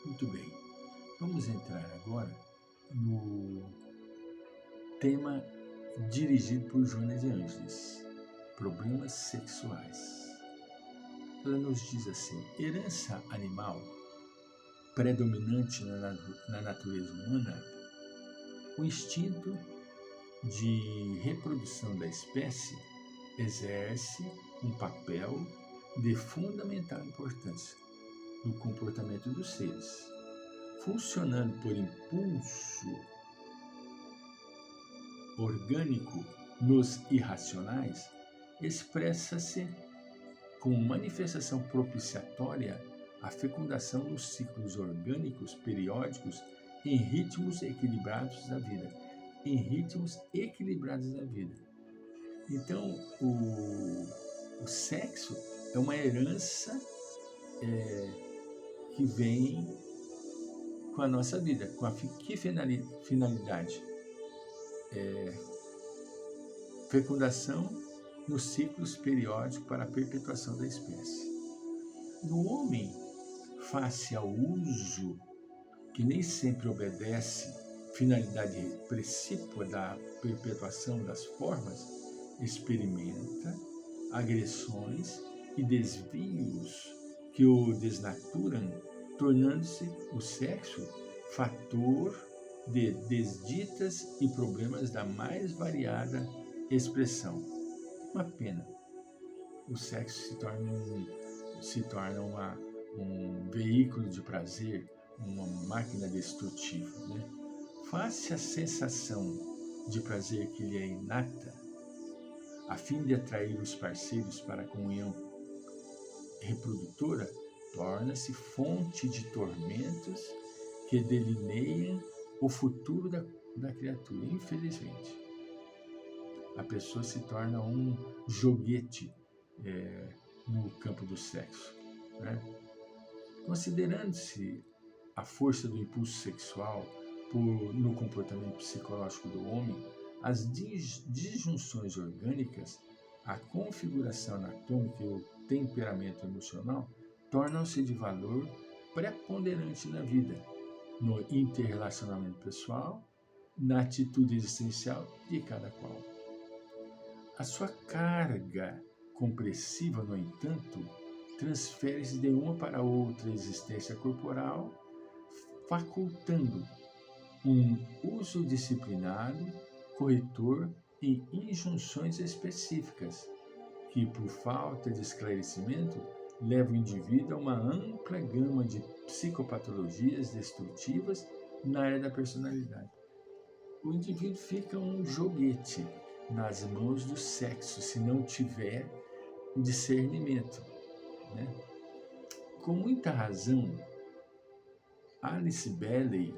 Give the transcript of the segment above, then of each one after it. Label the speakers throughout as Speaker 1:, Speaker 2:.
Speaker 1: Muito bem, vamos entrar agora no tema dirigido por Joana de Ângeles, problemas sexuais. Ela nos diz assim: herança animal predominante na natureza humana, o instinto de reprodução da espécie exerce um papel de fundamental importância no comportamento dos seres. Funcionando por impulso orgânico nos irracionais, expressa-se com manifestação propiciatória a fecundação dos ciclos orgânicos periódicos em ritmos equilibrados da vida. Em ritmos equilibrados da vida. Então, o sexo é uma herança que vem com a nossa vida. Com que finalidade? Fecundação nos ciclos periódicos para a perpetuação da espécie. No homem, face ao uso que nem sempre obedece finalidade precípua da perpetuação das formas, experimenta agressões e desvios que o desnaturam, tornando-se o sexo fator de desditas e problemas da mais variada expressão. Uma pena. O sexo se torna um veículo de prazer, uma máquina destrutiva, né? Face à sensação de prazer que lhe é inata, a fim de atrair os parceiros para a comunhão reprodutora, torna-se fonte de tormentos que delineiam o futuro da criatura. Infelizmente, a pessoa se torna um joguete no campo do sexo, né? Considerando-se a força do impulso sexual no comportamento psicológico do homem, as disjunções orgânicas, a configuração anatômica e o temperamento emocional tornam-se de valor preponderante na vida, no interrelacionamento pessoal, na atitude existencial de cada qual. A sua carga compressiva, no entanto, transfere-se de uma para outra existência corporal, facultando um uso disciplinado, corretor em injunções específicas, que, por falta de esclarecimento, leva o indivíduo a uma ampla gama de psicopatologias destrutivas na área da personalidade. O indivíduo fica um joguete nas mãos do sexo, se não tiver o discernimento, né? Com muita razão, Alice Bailey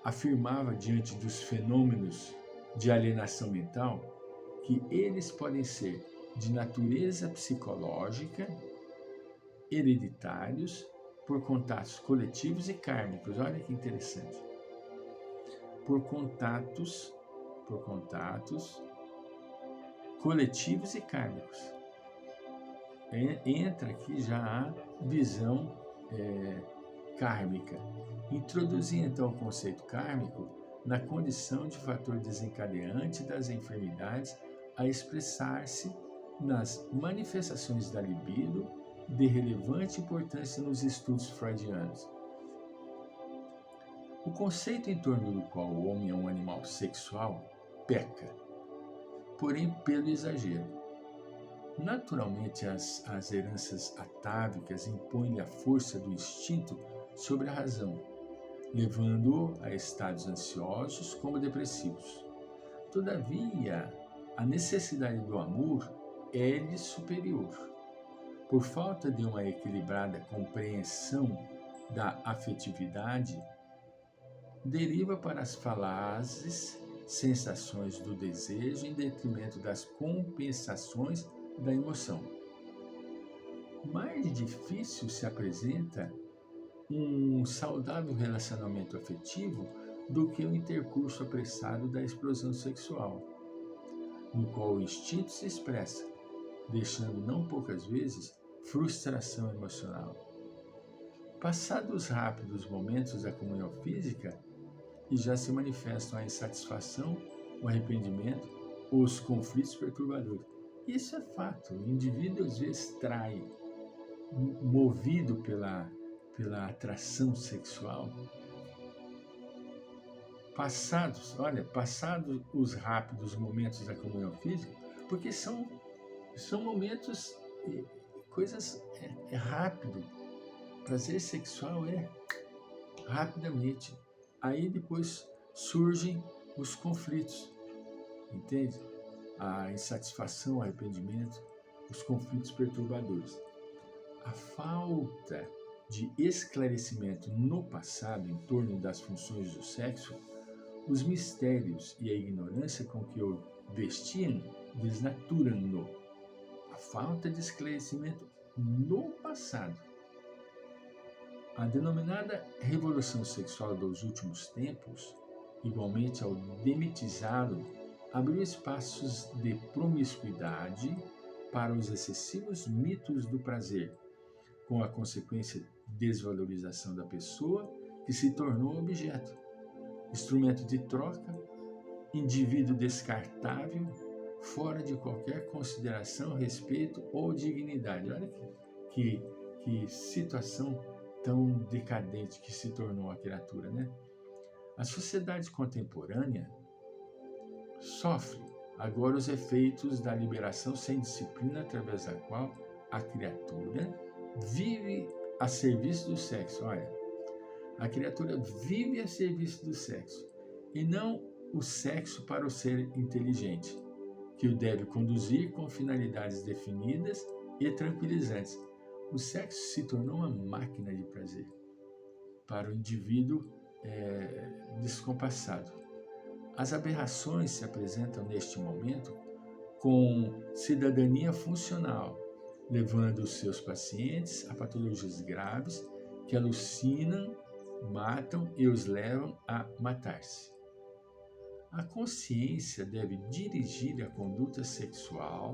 Speaker 1: afirmava diante dos fenômenos de alienação mental que eles podem ser de natureza psicológica, hereditários, por contatos coletivos e kármicos. Olha que interessante. Por contatos coletivos e kármicos. Entra aqui já a visão kármica. Introduzir então o conceito kármico na condição de fator desencadeante das enfermidades a expressar-se nas manifestações da libido, de relevante importância nos estudos freudianos. O conceito em torno do qual o homem é um animal sexual peca, porém pelo exagero. Naturalmente, as heranças atávicas impõem-lhe a força do instinto sobre a razão, levando-o a estados ansiosos como depressivos. Todavia, a necessidade do amor é-lhe superior. Por falta de uma equilibrada compreensão da afetividade, deriva para as falazes sensações do desejo em detrimento das compensações da emoção. Mais difícil se apresenta um saudável relacionamento afetivo do que o intercurso apressado da explosão sexual, no qual o instinto se expressa, deixando não poucas vezes frustração emocional. Passados rápidos momentos da comunhão física, e já se manifestam a insatisfação, o arrependimento, os conflitos perturbadores. Isso é fato. O indivíduo às vezes trai, movido pela atração sexual. Passados os rápidos momentos da comunhão física, porque são momentos, coisas rápido. Prazer sexual é rapidamente. Aí depois surgem os conflitos, entende? A insatisfação, o arrependimento, os conflitos perturbadores. A falta de esclarecimento no passado em torno das funções do sexo, os mistérios e a ignorância com que o vestiam desnaturam-no. A falta de esclarecimento no passado. A denominada revolução sexual dos últimos tempos, igualmente ao demitizá-lo, abriu espaços de promiscuidade para os excessivos mitos do prazer, com a consequência desvalorização da pessoa que se tornou objeto, instrumento de troca, indivíduo descartável, fora de qualquer consideração, respeito ou dignidade. Olha que situação tão decadente que se tornou a criatura, né? A sociedade contemporânea sofre agora os efeitos da liberação sem disciplina, através da qual a criatura vive a serviço do sexo. Olha, a criatura vive a serviço do sexo, e não o sexo para o ser inteligente, que o deve conduzir com finalidades definidas e tranquilizantes. O sexo se tornou uma máquina de prazer para o indivíduo descompassado. As aberrações se apresentam neste momento com cidadania funcional, levando os seus pacientes a patologias graves que alucinam, matam e os levam a matar-se. A consciência deve dirigir a conduta sexual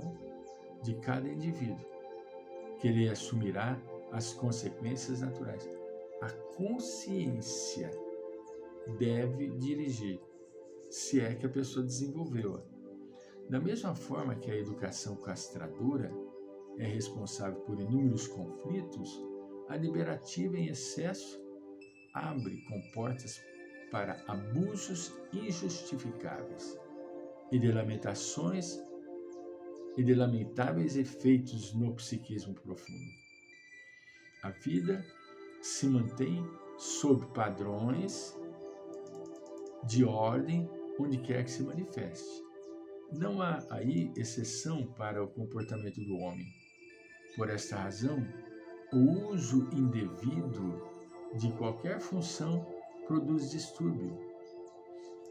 Speaker 1: de cada indivíduo, que ele assumirá as consequências naturais. A consciência deve dirigir, se é que a pessoa desenvolveu-a. Da mesma forma que a educação castradora é responsável por inúmeros conflitos, a liberativa em excesso abre comportas para abusos injustificáveis e de lamentáveis efeitos no psiquismo profundo. A vida se mantém sob padrões de ordem onde quer que se manifeste. Não há aí exceção para o comportamento do homem. Por esta razão, o uso indevido de qualquer função produz distúrbio,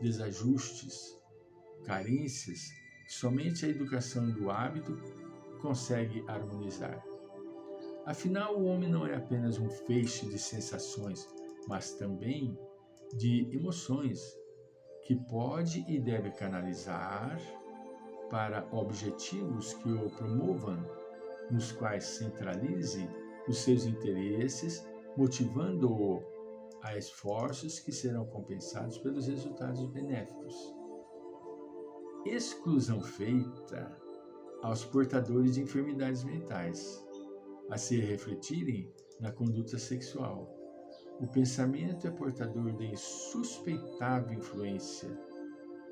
Speaker 1: desajustes, carências que somente a educação do hábito consegue harmonizar. Afinal, o homem não é apenas um feixe de sensações, mas também de emoções que pode e deve canalizar para objetivos que o promovam, nos quais centralize os seus interesses, motivando-o a esforços que serão compensados pelos resultados benéficos. Exclusão feita aos portadores de enfermidades mentais, a se refletirem na conduta sexual. O pensamento é portador de insuspeitável influência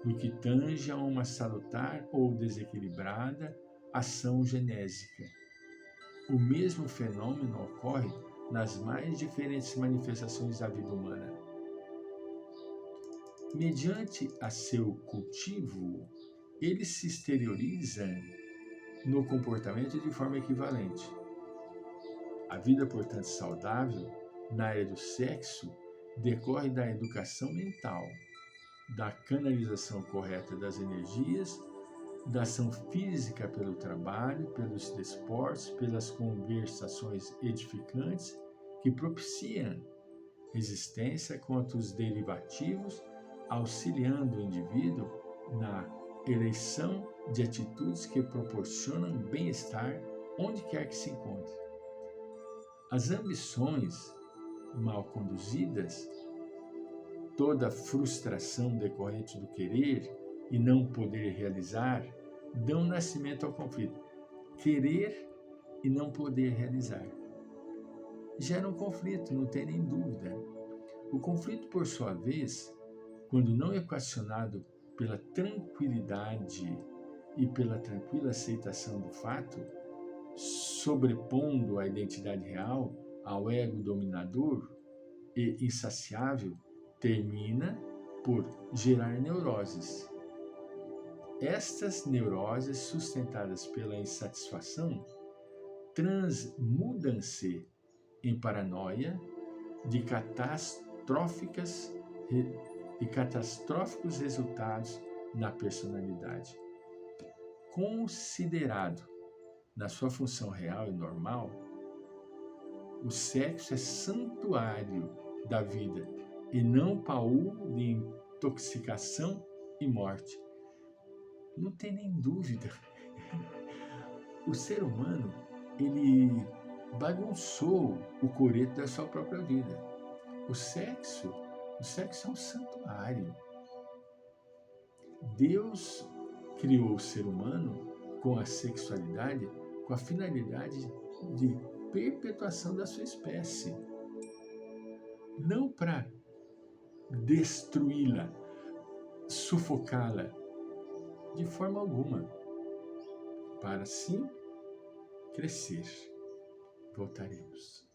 Speaker 1: no que tange a uma salutar ou desequilibrada ação genésica. O mesmo fenômeno ocorre nas mais diferentes manifestações da vida humana. Mediante a seu cultivo, ele se exterioriza no comportamento de forma equivalente. A vida, portanto, saudável na área do sexo decorre da educação mental, da canalização correta das energias, da ação física pelo trabalho, pelos desportos, pelas conversações edificantes que propiciam resistência contra os derivativos, auxiliando o indivíduo na eleição de atitudes que proporcionam bem-estar onde quer que se encontre. As ambições mal conduzidas, toda frustração decorrente do querer e não poder realizar, dão nascimento ao conflito. Querer e não poder realizar. Gera um conflito, não tem nem dúvida. O conflito, por sua vez, quando não equacionado pela tranquilidade e pela tranquila aceitação do fato, sobrepondo a identidade real ao ego dominador e insaciável, termina por gerar neuroses. Estas neuroses, sustentadas pela insatisfação, transmudam-se em paranoia de catastróficos resultados na personalidade. Considerado na sua função real e normal, o sexo é santuário da vida e não baú de intoxicação e morte. Não tem nem dúvida. O ser humano, ele bagunçou o coreto da sua própria vida. O sexo é um santuário. Deus criou o ser humano com a sexualidade, com a finalidade de perpetuação da sua espécie. Não para destruí-la, sufocá-la, de forma alguma. Para sim crescer. Voltaremos.